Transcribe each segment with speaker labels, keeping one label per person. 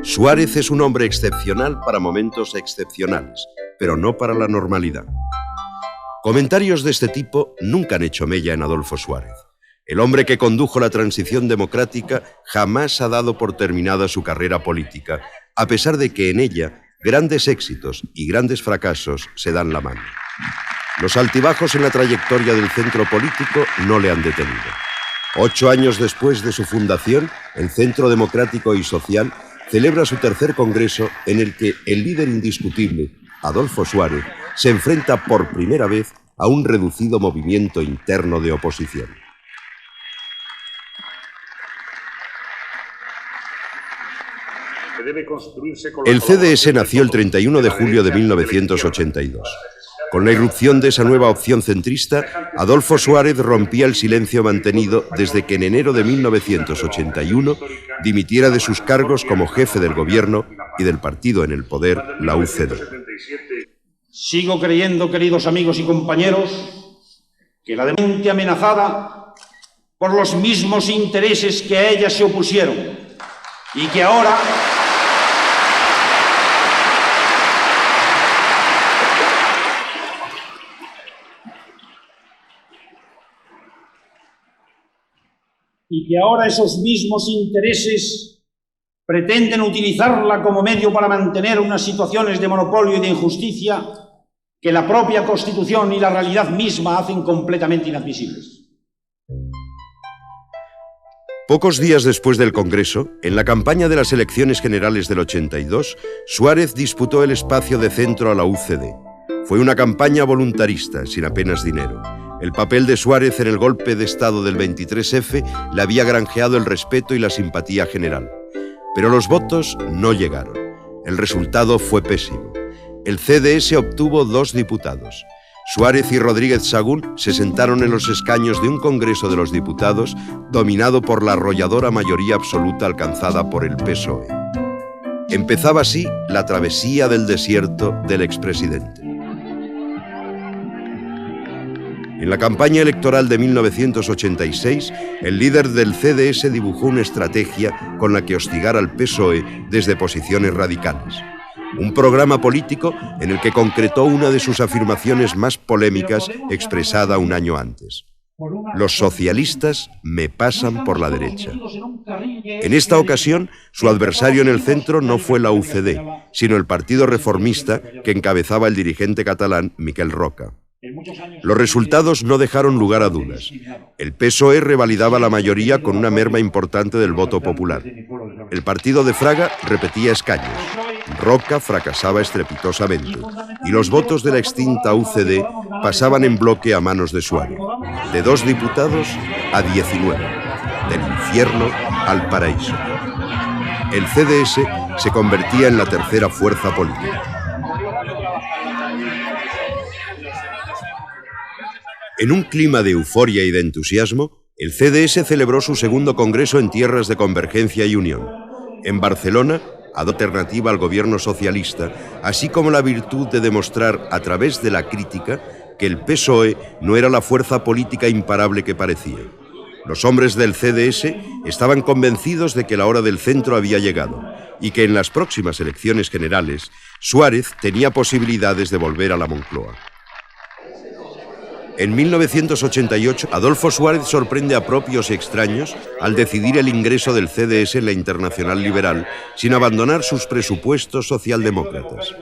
Speaker 1: Suárez es un hombre excepcional para momentos excepcionales, pero no para la normalidad. Comentarios de este tipo nunca han hecho mella en Adolfo Suárez. El hombre que condujo la transición democrática jamás ha dado por terminada su carrera política, a pesar de que en ella grandes éxitos y grandes fracasos se dan la mano. Los altibajos en la trayectoria del centro político no le han detenido. 8 años después de su fundación, el Centro Democrático y Social celebra su tercer congreso en el que el líder indiscutible, Adolfo Suárez, se enfrenta por primera vez a un reducido movimiento interno de oposición. El CDS nació el 31 de julio de 1982. Con la irrupción de esa nueva opción centrista, Adolfo Suárez rompía el silencio mantenido desde que en enero de 1981 dimitiera de sus cargos como jefe del gobierno y del partido en el poder, la UCD.
Speaker 2: Sigo creyendo, queridos amigos y compañeros, que la democracia amenazada por los mismos intereses que a ella se opusieron y que ahora esos mismos intereses pretenden utilizarla como medio para mantener unas situaciones de monopolio y de injusticia que la propia Constitución y la realidad misma hacen completamente inadmisibles.
Speaker 1: Pocos días después del Congreso, en la campaña de las elecciones generales del 82, Suárez disputó el espacio de centro a la UCD. Fue una campaña voluntarista, sin apenas dinero. El papel de Suárez en el golpe de Estado del 23F le había granjeado el respeto y la simpatía general. Pero los votos no llegaron. El resultado fue pésimo. El CDS obtuvo 2 diputados. Suárez y Rodríguez Sagún se sentaron en los escaños de un Congreso de los Diputados dominado por la arrolladora mayoría absoluta alcanzada por el PSOE. Empezaba así la travesía del desierto del expresidente. En la campaña electoral de 1986, el líder del CDS dibujó una estrategia con la que hostigar al PSOE desde posiciones radicales. Un programa político en el que concretó una de sus afirmaciones más polémicas expresada un año antes. Los socialistas me pasan por la derecha. En esta ocasión, su adversario en el centro no fue la UCD, sino el Partido Reformista que encabezaba el dirigente catalán Miquel Roca. Los resultados no dejaron lugar a dudas. El PSOE revalidaba la mayoría con una merma importante del voto popular. El partido de Fraga repetía escaños. Roca fracasaba estrepitosamente. Y los votos de la extinta UCD pasaban en bloque a manos de Suárez. De 2 diputados a 19. Del infierno al paraíso. El CDS se convertía en la tercera fuerza política. En un clima de euforia y de entusiasmo, el CDS celebró su segundo congreso en tierras de Convergencia y Unión. En Barcelona, alternativa al gobierno socialista, así como la virtud de demostrar a través de la crítica que el PSOE no era la fuerza política imparable que parecía. Los hombres del CDS estaban convencidos de que la hora del centro había llegado y que en las próximas elecciones generales Suárez tenía posibilidades de volver a la Moncloa. En 1988, Adolfo Suárez sorprende a propios y extraños al decidir el ingreso del CDS en la Internacional Liberal sin abandonar sus presupuestos socialdemócratas.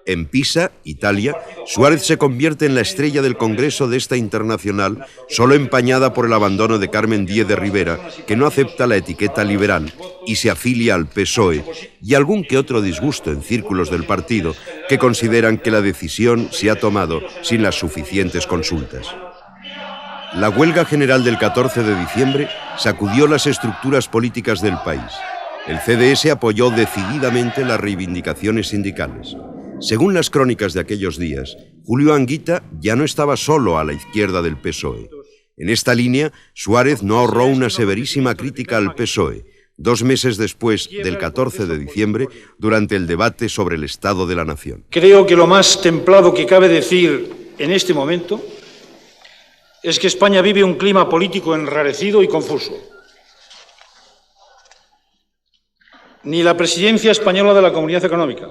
Speaker 1: En Pisa, Italia, Suárez se convierte en la estrella del Congreso de esta internacional, solo empañada por el abandono de Carmen Díez de Rivera, que no acepta la etiqueta liberal y se afilia al PSOE, y algún que otro disgusto en círculos del partido que consideran que la decisión se ha tomado sin las suficientes consultas. La huelga general del 14 de diciembre sacudió las estructuras políticas del país. El CDS apoyó decididamente las reivindicaciones sindicales. Según las crónicas de aquellos días, Julio Anguita ya no estaba solo a la izquierda del PSOE. En esta línea, Suárez no ahorró una severísima crítica al PSOE, 2 meses después del 14 de diciembre, durante el debate sobre el Estado de la Nación.
Speaker 2: Creo que lo más templado que cabe decir en este momento es que España vive un clima político enrarecido y confuso. ni la presidencia española de la Comunidad Económica,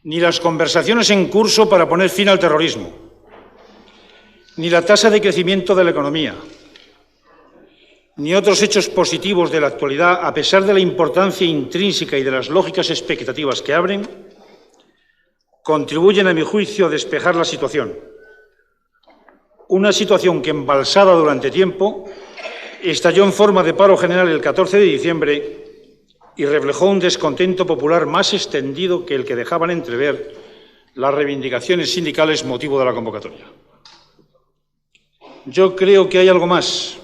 Speaker 2: ni las conversaciones en curso para poner fin al terrorismo, ni la tasa de crecimiento de la economía, ni otros hechos positivos de la actualidad, a pesar de la importancia intrínseca y de las lógicas expectativas que abren, contribuyen, a mi juicio, a despejar la situación. Una situación que, embalsada durante tiempo, estalló en forma de paro general el 14 de diciembre y reflejó un descontento popular más extendido que el que dejaban entrever las reivindicaciones sindicales motivo de la convocatoria. Yo creo que hay algo más.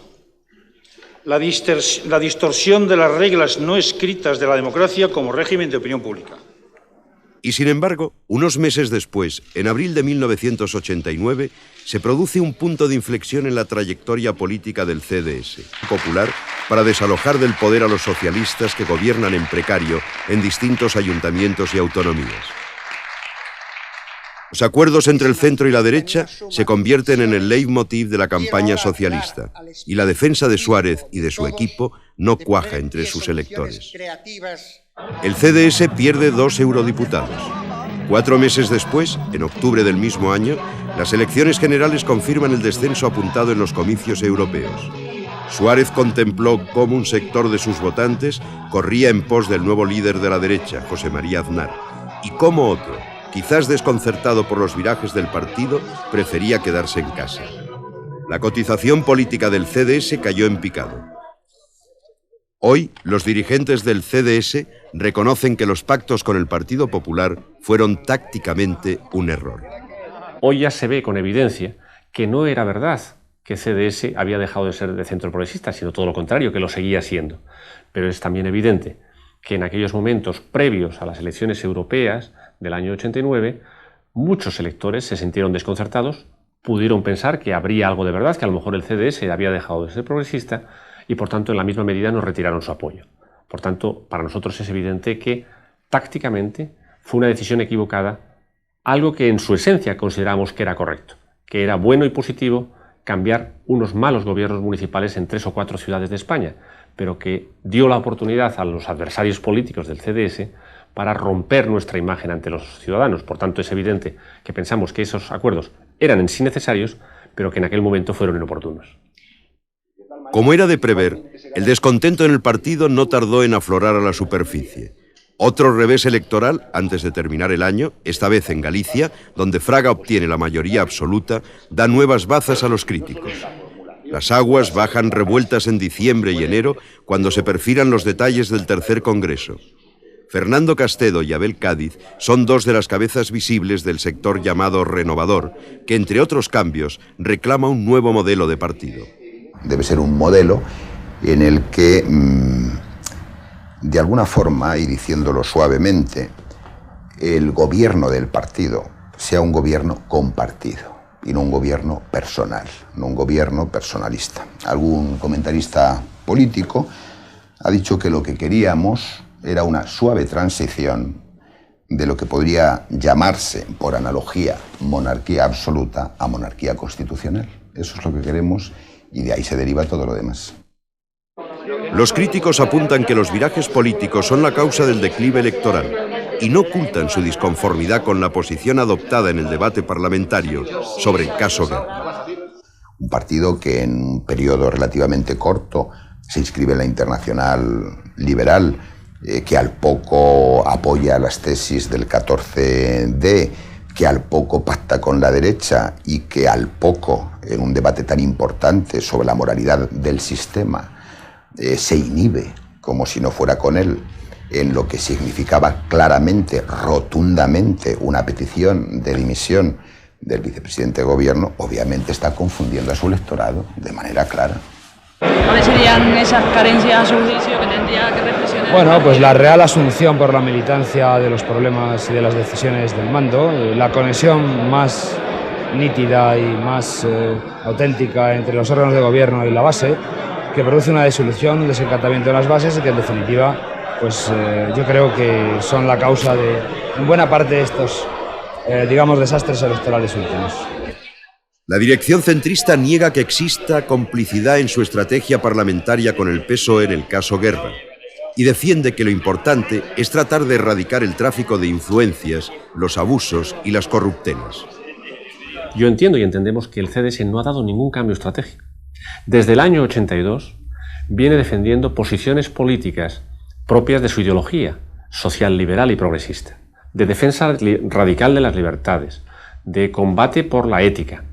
Speaker 2: La distorsión de las reglas no escritas de la democracia como régimen de opinión pública.
Speaker 1: Y sin embargo, unos meses después, en abril de 1989, se produce un punto de inflexión en la trayectoria política del CDS popular para desalojar del poder a los socialistas que gobiernan en precario en distintos ayuntamientos y autonomías. Los acuerdos entre el centro y la derecha se convierten en el leitmotiv de la campaña socialista y la defensa de Suárez y de su equipo no cuaja entre sus electores. El CDS pierde 2 eurodiputados. 4 meses después, en octubre del mismo año, las elecciones generales confirman el descenso apuntado en los comicios europeos. Suárez contempló cómo un sector de sus votantes corría en pos del nuevo líder de la derecha, José María Aznar, y cómo otro, quizás desconcertado por los virajes del partido, prefería quedarse en casa. La cotización política del CDS cayó en picado. Hoy, los dirigentes del CDS reconocen que los pactos con el Partido Popular fueron tácticamente un error.
Speaker 3: Hoy ya se ve con evidencia que no era verdad que CDS había dejado de ser de centro progresista, sino todo lo contrario, que lo seguía siendo. Pero es también evidente que en aquellos momentos previos a las elecciones europeas del año 89, muchos electores se sintieron desconcertados, pudieron pensar que habría algo de verdad, que a lo mejor el CDS había dejado de ser progresista y por tanto en la misma medida nos retiraron su apoyo. Por tanto, para nosotros es evidente que tácticamente fue una decisión equivocada, algo que en su esencia consideramos que era correcto, que era bueno y positivo cambiar unos malos gobiernos municipales en 3 o 4 ciudades de España, pero que dio la oportunidad a los adversarios políticos del CDS para romper nuestra imagen ante los ciudadanos. Por tanto, es evidente que pensamos que esos acuerdos eran en sí necesarios, pero que en aquel momento fueron inoportunos.
Speaker 1: Como era de prever, el descontento en el partido no tardó en aflorar a la superficie. Otro revés electoral antes de terminar el año, esta vez en Galicia, donde Fraga obtiene la mayoría absoluta, da nuevas bazas a los críticos. Las aguas bajan revueltas en diciembre y enero cuando se perfilan los detalles del tercer congreso. Fernando Castedo y Abel Cádiz son 2 de las cabezas visibles del sector llamado renovador, que entre otros cambios reclama un nuevo modelo de partido.
Speaker 4: Debe ser un modelo en el que, de alguna forma, y diciéndolo suavemente, el gobierno del partido sea un gobierno compartido y no un gobierno personal, no un gobierno personalista. Algún comentarista político ha dicho que lo que queríamos era una suave transición de lo que podría llamarse, por analogía, monarquía absoluta a monarquía constitucional. Eso es lo que queremos y de ahí se deriva todo lo demás.
Speaker 1: Los críticos apuntan que los virajes políticos son la causa del declive electoral y no ocultan su disconformidad con la posición adoptada en el debate parlamentario sobre el caso Guerra.
Speaker 4: Un partido que en un periodo relativamente corto se inscribe en la Internacional Liberal, que al poco apoya las tesis del 14D, que al poco pacta con la derecha y que al poco, en un debate tan importante sobre la moralidad del sistema, se inhibe como si no fuera con él, en lo que significaba claramente, rotundamente, una petición de dimisión del vicepresidente de gobierno, obviamente está confundiendo a su electorado de manera clara.
Speaker 5: ¿Cuáles serían esas carencias a su juicio que tendría que reflexionar?
Speaker 6: Bueno, pues la real asunción por la militancia de los problemas y de las decisiones del mando, la conexión más nítida y más auténtica entre los órganos de gobierno y la base, que produce una disolución, un desencantamiento de las bases y que en definitiva, pues yo creo que son la causa de en buena parte de estos, digamos, desastres electorales últimos.
Speaker 1: La dirección centrista niega que exista complicidad en su estrategia parlamentaria con el PSOE en el caso Guerra. y defiende que lo importante es tratar de erradicar el tráfico de influencias, los abusos y las corruptelas.
Speaker 3: Yo entiendo y entendemos que el CDS no ha dado ningún cambio estratégico. Desde el año 82 viene defendiendo posiciones políticas propias de su ideología social liberal y progresista, de defensa radical de las libertades, de combate por la ética,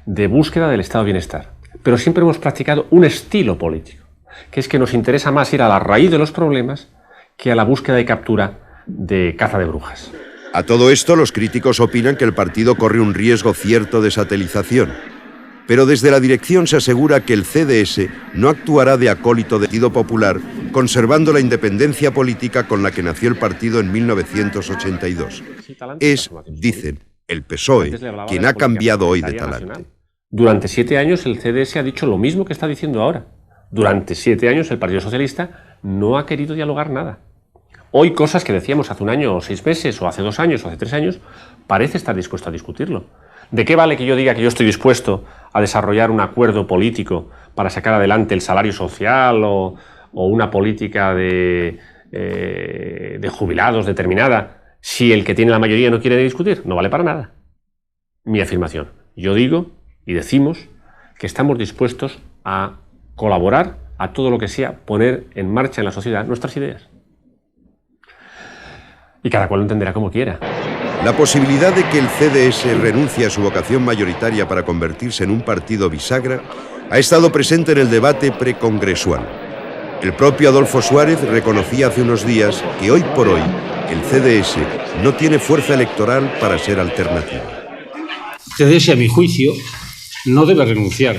Speaker 3: de búsqueda del estado de bienestar. Pero siempre hemos practicado un estilo político, que es que nos interesa más ir a la raíz de los problemas que a la búsqueda y captura de caza de brujas.
Speaker 1: A todo esto, los críticos opinan que el partido corre un riesgo cierto de satelización. Pero desde la dirección se asegura que el CDS no actuará de acólito del Partido Popular, conservando la independencia política con la que nació el partido en 1982. Es, dicen, el PSOE quien ha cambiado hoy de talante.
Speaker 3: Durante 7 años el CDS ha dicho lo mismo que está diciendo ahora. Durante 7 años el Partido Socialista no ha querido dialogar nada. Hoy cosas que decíamos hace un año o 6 meses, o hace 2 años, o hace 3 años, parece estar dispuesto a discutirlo. ¿De qué vale que yo diga que yo estoy dispuesto a desarrollar un acuerdo político para sacar adelante el salario social o una política de jubilados determinada si el que tiene la mayoría no quiere discutir? No vale para nada. Mi afirmación. Yo digo y decimos que estamos dispuestos a colaborar a todo lo que sea poner en marcha en la sociedad nuestras ideas. Y cada cual lo entenderá como quiera.
Speaker 1: La posibilidad de que el CDS renuncie a su vocación mayoritaria para convertirse en un partido bisagra ha estado presente en el debate precongresual. El propio Adolfo Suárez reconocía hace unos días que hoy por hoy el CDS no tiene fuerza electoral para ser alternativa.
Speaker 2: El CDS, a mi juicio, no debe renunciar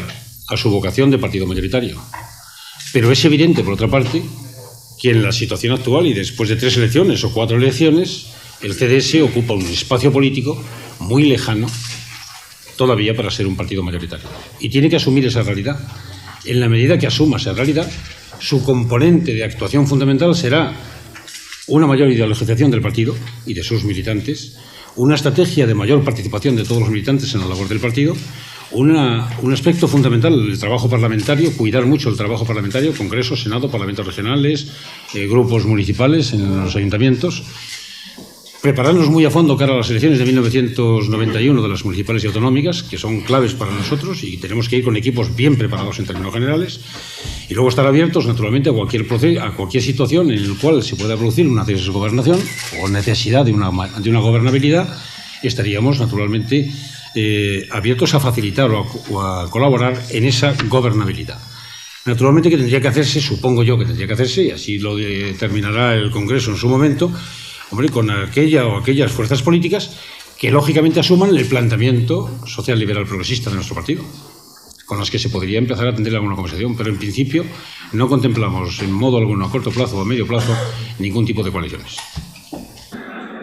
Speaker 2: a su vocación de partido mayoritario. Pero es evidente, por otra parte, que en la situación actual y después de 3 elecciones o 4 elecciones, el CDS ocupa un espacio político muy lejano todavía para ser un partido mayoritario. Y tiene que asumir esa realidad. En la medida que asuma esa realidad, su componente de actuación fundamental será una mayor ideologización del partido y de sus militantes, una estrategia de mayor participación de todos los militantes en la labor del partido, un aspecto fundamental del trabajo parlamentario, cuidar mucho el trabajo parlamentario, Congreso, Senado, Parlamentos regionales, grupos municipales en los ayuntamientos, prepararnos muy a fondo cara a las elecciones de 1991 de las municipales y autonómicas, que son claves para nosotros y tenemos que ir con equipos bien preparados en términos generales, y luego estar abiertos naturalmente a cualquier situación en la cual se pueda producir una desgobernación o necesidad de una gobernabilidad. Estaríamos naturalmente abiertos a facilitar o a colaborar en esa gobernabilidad. Naturalmente que tendría que hacerse, supongo yo que tendría que hacerse, y así lo determinará el Congreso en su momento, hombre, con aquella o aquellas fuerzas políticas que lógicamente asuman el planteamiento social liberal progresista de nuestro partido, con las que se podría empezar a tener alguna conversación, pero en principio no contemplamos en modo alguno a corto plazo o a medio plazo ningún tipo de coaliciones.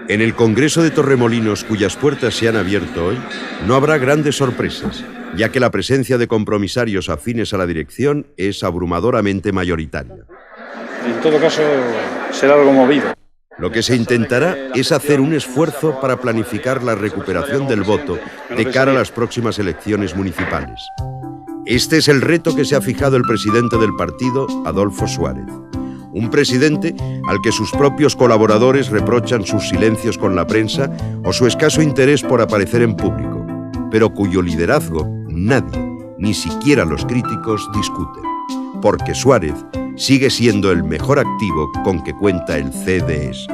Speaker 1: En el Congreso de Torremolinos, cuyas puertas se han abierto hoy, no habrá grandes sorpresas, ya que la presencia de compromisarios afines a la dirección es abrumadoramente mayoritaria.
Speaker 7: En todo caso, será algo movido.
Speaker 1: Lo que se intentará es hacer un esfuerzo para planificar la recuperación del voto de cara a las próximas elecciones municipales. Este es el reto que se ha fijado el presidente del partido, Adolfo Suárez. Un presidente al que sus propios colaboradores reprochan sus silencios con la prensa o su escaso interés por aparecer en público, pero cuyo liderazgo nadie, ni siquiera los críticos, discuten, porque Suárez sigue siendo el mejor activo con que cuenta el CDS.